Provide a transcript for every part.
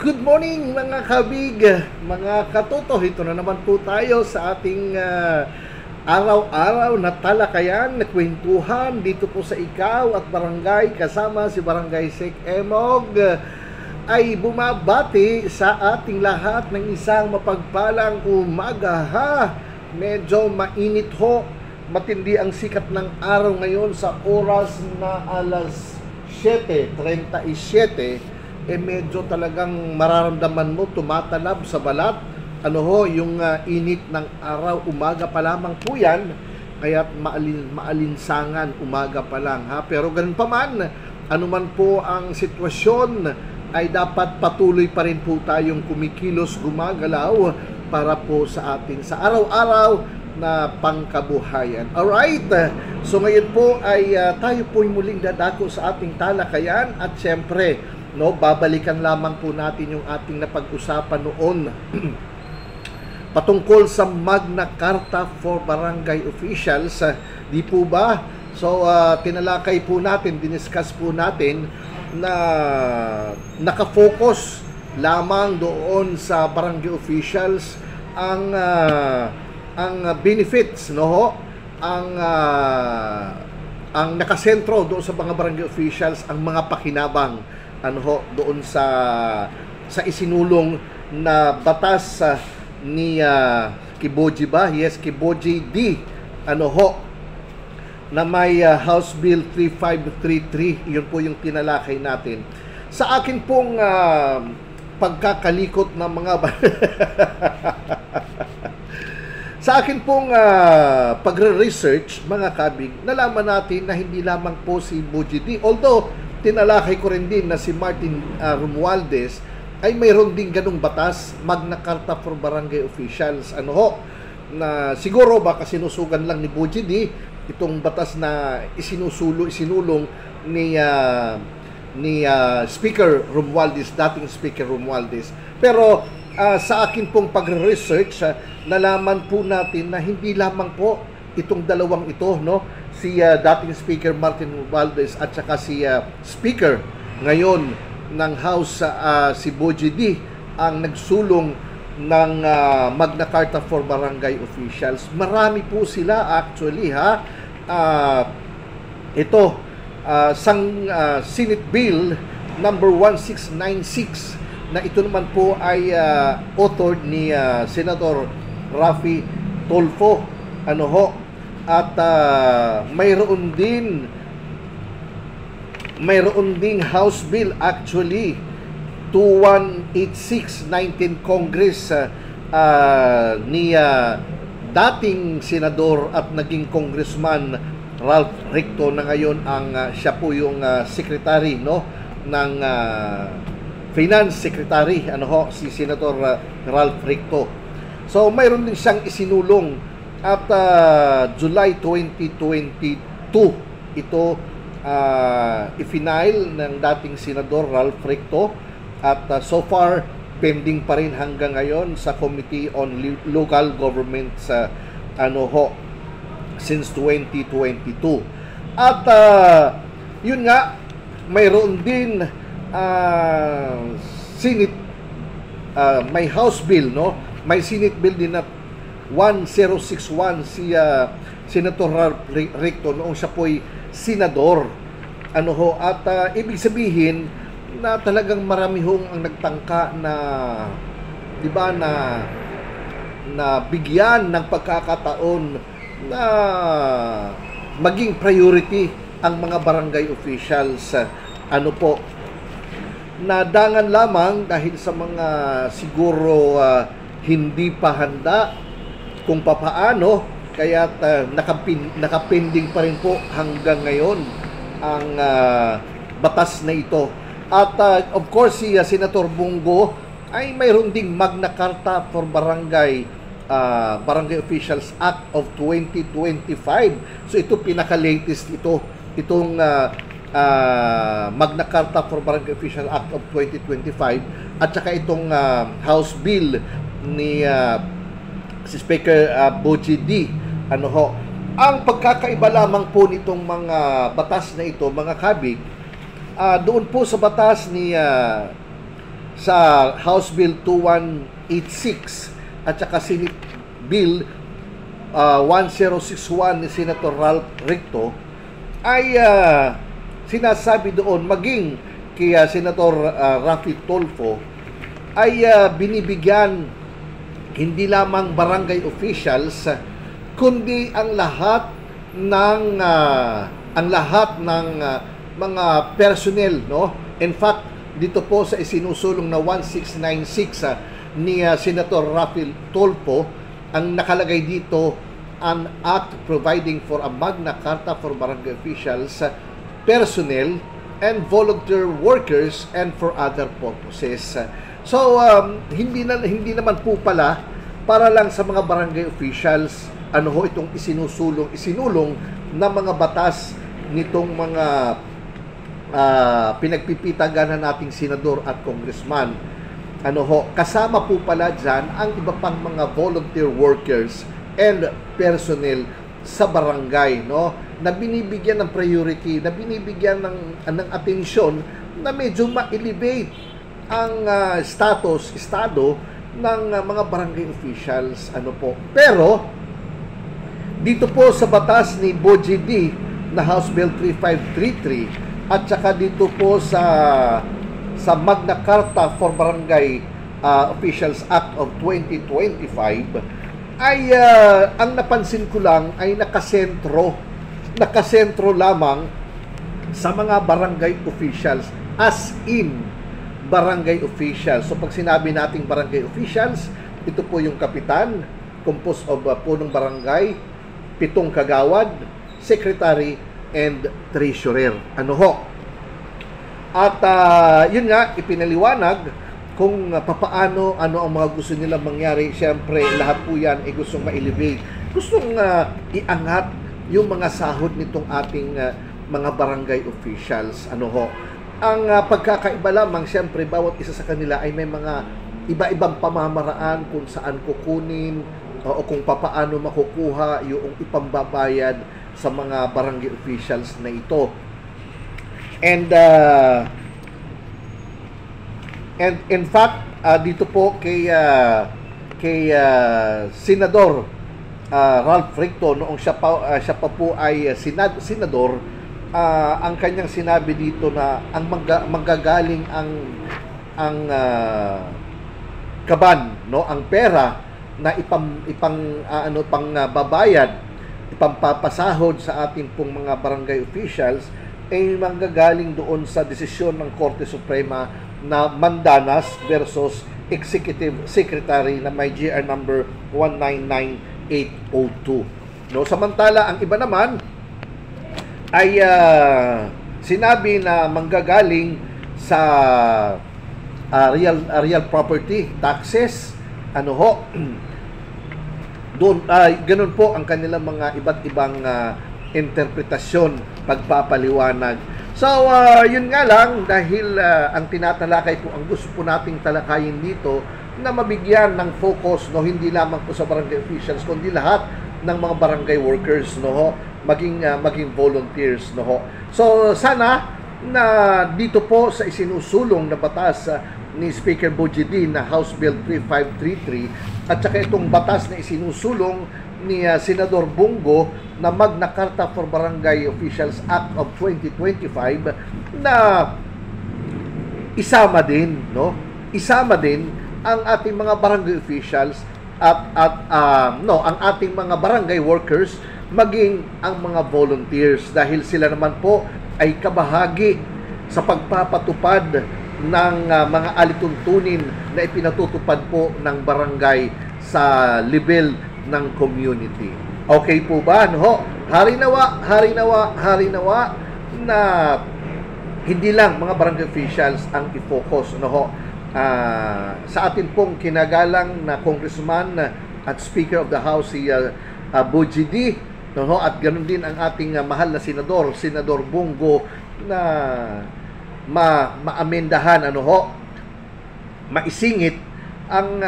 Good morning mga kabig, mga katoto. Ito na naman po tayo sa ating araw-araw na talakayan, na kwentuhan dito po sa Ikaw at Barangay, kasama si Barangay Sec Emog, ay bumabati sa ating lahat ng isang mapagpalang umaga ha. Medyo mainit ho, matindi ang sikat ng araw ngayon sa oras na alas 7:37. Medyo talagang mararamdaman mo tumatalab sa balat yung init ng araw. Umaga pa lamang po yan, kaya maalinsangan umaga pa lang ha. Pero ganun pa man, anuman po ang sitwasyon, ay dapat patuloy pa rin po tayong kumikilos, gumagalaw para po sa ating sa araw-araw na pangkabuhayan. Alright, so ngayon po ay tayo po muling dadako sa ating talakayan at syempre, babalikan lamang po natin yung ating napag-usapan noon patungkol sa Magna Carta for Barangay Officials, di po ba? So tinalakay po natin, diniscuss po natin na nakafocus lamang doon sa barangay officials ang benefits, ang nakasentro doon sa mga barangay officials, ang mga pakinabang doon sa isinulong na batas ni Kiboji ba? Yes, Kiboji D. Na may House Bill 3533. Yun po yung tinalakay natin. Sa akin pong pagkakalikot ng mga sa akin pong pagre-research, mga kabig, nalaman natin na hindi lamang po si Boji D. Although tinalakay ko rin din na si Martin Romualdez ay mayroon din ganung batas, Magna Carta for Barangay Officials. Na siguro baka sinusugan lang ni Boji D itong batas na isinulong ni Speaker Romualdez, dating Speaker Romualdez. Pero sa akin pong pagre-research, nalaman po natin na hindi lamang po itong dalawang ito, si dating Speaker Martin Romualdez at saka si Speaker ngayon ng House, si Boji D, ang nagsulong ng Magna Carta for Barangay Officials. Marami po sila actually ha. Ito Senate Bill number 1696 na ito naman po ay authored ni Senator Raffy Tulfo. At mayroon ding House Bill actually 2186-19 Congress ni dating senador at naging congressman Ralph Recto, na ngayon ang siya po yung secretary ng Finance Secretary, si Senator Ralph Recto. So mayroon din siyang isinulong at July 2022 ito i-final ng dating Senador Ralph Recto at so far pending pa rin hanggang ngayon sa Committee on Local Governments since 2022. At yun nga, mayroon din Senate, may House Bill, may Senate Bill din na 1061 si Senator Ralph Recto noong siya po'y senador. At ibig sabihin na talagang marami ang nagtangka na, di ba, na bigyan ng pagkakataon na maging priority ang mga barangay officials. Nadangan lamang dahil sa mga siguro hindi pa handa kung papaano, kaya nakapending pa rin po hanggang ngayon ang batas na ito. At of course si Senator Bongo ay mayroon ding Magna Carta for Barangay Officials Act of 2025. So ito pinaka-latest itong Magna Carta for Barangay Officials Act of 2025 at saka itong House Bill ni si Speaker Boji D. Ang pagkakaiba lamang po nitong mga batas na ito, mga kabig, doon po sa batas ni sa House Bill 2186 at saka Senate Bill 1061 ni Senator Ralph Recto ay sinasabi doon, maging kay Senator Raffy Tulfo, ay binibigyan hindi lamang barangay officials kundi ang lahat ng mga personnel, no? In fact, dito po sa isinusulong na 1696 ni Senator Raffy Tulfo, ang nakalagay dito, an act providing for a Magna Carta for barangay officials, personnel, and volunteer workers and for other purposes. So, hindi naman po pala para lang sa mga barangay officials itong isinulong na mga batas nitong mga pinagpipitagan nating senador at congressman. Kasama po pala dyan ang iba pang mga volunteer workers and personnel sa barangay, no, na binibigyan ng priority, na binibigyan ng atensyon na medyo ma-elevate ang estado ng mga barangay officials, Pero dito po sa batas ni Boji D na House Bill 3533 at saka dito po sa Magna Carta for Barangay Officials Act of 2025 ay ang napansin ko lang ay nakasentro lamang sa mga barangay officials, as in barangay officials. So pag sinabi nating barangay officials, ito po yung kapitan, composed of punong barangay, 7 kagawad, secretary, and treasurer. At yun nga, ipinaliwanag kung papaano, ang mga gusto nilang mangyari. Siyempre, lahat po yan ay gustong ma-elevate. Gustong iangat yung mga sahod nitong ating mga barangay officials. Ang pagkakaiba lamang, siyempre, bawat isa sa kanila ay may mga iba-ibang pamamaraan kung saan kukunin o kung papaano makukuha yung ipambabayad sa mga barangay officials na ito. And in fact, dito po kay Senador Ralph Recto, noong siya pa po ay senador, ang kanyang sinabi dito na ang manggagaling ang kaban, no, ang pera na babayad, ipampapasahod sa ating pong mga barangay officials ay manggagaling doon sa desisyon ng Korte Suprema na Mandanas versus Executive Secretary na may GR number 199802. No, samantala ang iba naman ay sinabi na manggagaling sa real property taxes, doon ganun po ang kanilang mga iba't ibang interpretasyon, pagpapaliwanag. So, yun nga lang, dahil ang tinatalakay po, ang gusto po nating talakayin dito, na mabigyan ng focus, no, hindi lamang po sa barangay officials, kundi lahat ng mga barangay workers, no, maging volunteers, no. So, sana na dito po sa isinusulong na batas ni Speaker Boji D na House Bill 3533 at saka itong batas na isinusulong ni Senador Bongo na Magna Carta for Barangay Officials Act of 2025 na isama din ang ating mga barangay officials at ang ating mga barangay workers, maging ang mga volunteers, dahil sila naman po ay kabahagi sa pagpapatupad ng mga alituntunin na ipinatutupad po ng barangay sa level ng community. Okay po ba? No? Hari nawa na hindi lang mga barangay officials ang i-focus, sa atin pong kinagalang na congressman at Speaker of the House, si Boji D, at ganoon din ang ating mahal na Senador Bongo, na maamendahan, maisingit ang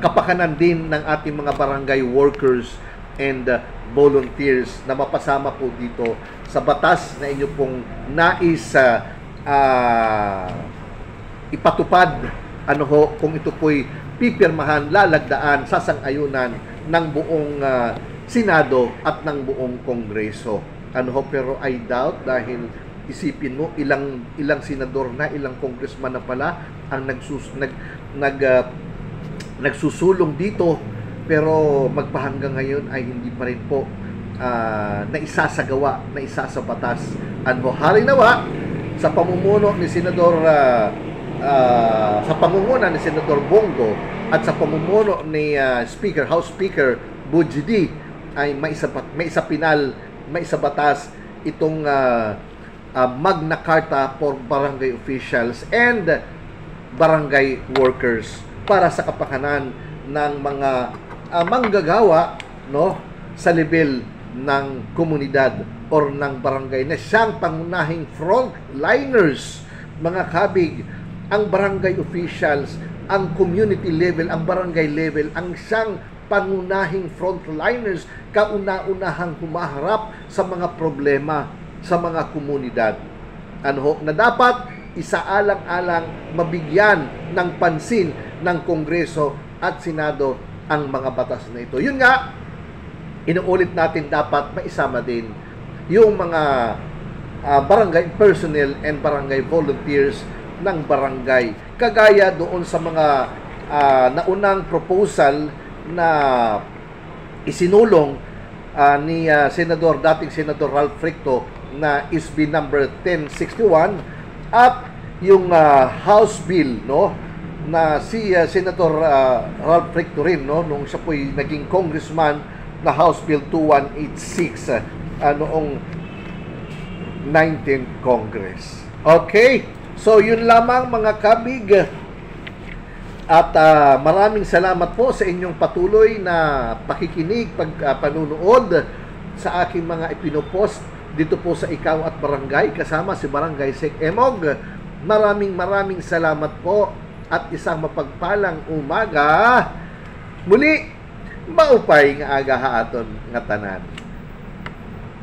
kapakanan din ng ating mga barangay workers and volunteers na mapasama po dito sa batas na inyo pong nais ipatupad ano ho, kung ito po'y pipirmahan, lalagdaan, sasang-ayunan ng buong Senado at ng buong Kongreso. Ano ho, pero I doubt, dahil isipin mo ilang senador na, ilang congressman na pala ang nagsusulong dito, pero magpahanggang ngayon ay hindi pa rin po naisasagawa, naisasabatas. Ano, halinawa sa pamumuno ni Senador sa pamumuno ni Senador Bongo at sa pamumuno ni House Speaker Bujidi ay maisabatas itong Magna Carta for barangay officials and barangay workers para sa kapakanan ng mga manggagawa, no, sa level ng komunidad or ng barangay na siyang pangunahing frontliners, mga kabig. Ang barangay officials, ang community level, ang barangay level, ang siyang pangunahing frontliners, kauna-unahang humaharap sa mga problema sa mga komunidad. Ano ho, na dapat isaalang-alang mabigyan ng pansin ng Kongreso at Senado ang mga batas na ito. Yun nga, inuulit natin, dapat maisama din yung mga barangay personnel and barangay volunteers ng barangay. Kagaya doon sa mga naunang proposal na isinulong ni dating Senador Ralph Recto na SB number 1061 at yung House Bill, no, na si Senator Ralph Recto rin, no, nung siya po'y naging congressman, na House Bill 2186 noong 19th Congress. Okay, so yun lamang mga kabig, at maraming salamat po sa inyong patuloy na pakikinig, panunood sa aking mga ipinopost dito po sa Ikaw at Barangay, kasama si Barangay Sec Emog. Maraming salamat po at isang mapagpalang umaga. Muli, maupay nga aga haaton nga tanan.